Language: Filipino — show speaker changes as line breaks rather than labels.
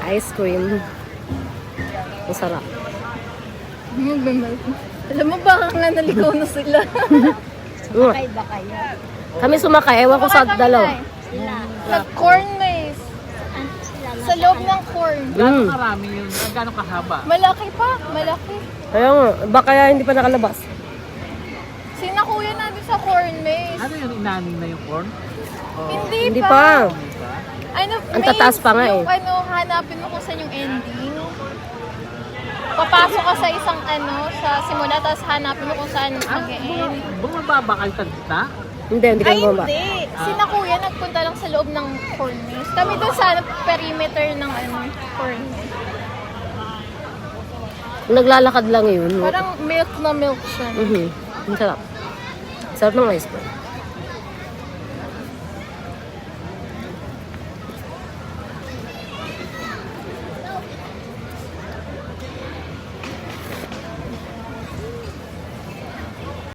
Ice cream. Masarap.
Alam mo baka nga naligaw na sila.
Sumakay ba kayo? Kami sumakay. Ewan ko sa dalawa.
Nag-corn maze. Sa loob ng corn.
Gano'ng karami yun? Gano'ng kahaba?
Malaki pa. Malaki.
Kaya nga. Baka kaya hindi pa nakalabas.
Sina kuya natin sa corn maze.
Ano yun? Inaning na yung corn? Oh.
Hindi
Hindi
pa.
pa.
Ano,
Ang tataas pa nga
yung,
eh.
ano, hanapin mo kung saan yung ending. Papasok ka sa isang sa simula, tapos hanapin mo kung saan mag-e-end.
Bumababa kayo sa gitna?
Hindi
Ay,
kami bumaba.
hindi. Sina kuya nagpunta lang sa loob ng corn maze. Kami doon sa perimeter ng corn maze.
Naglalakad lang yun.
Parang milk na milk siya.
Ang sarap. Sarap ng ice cream.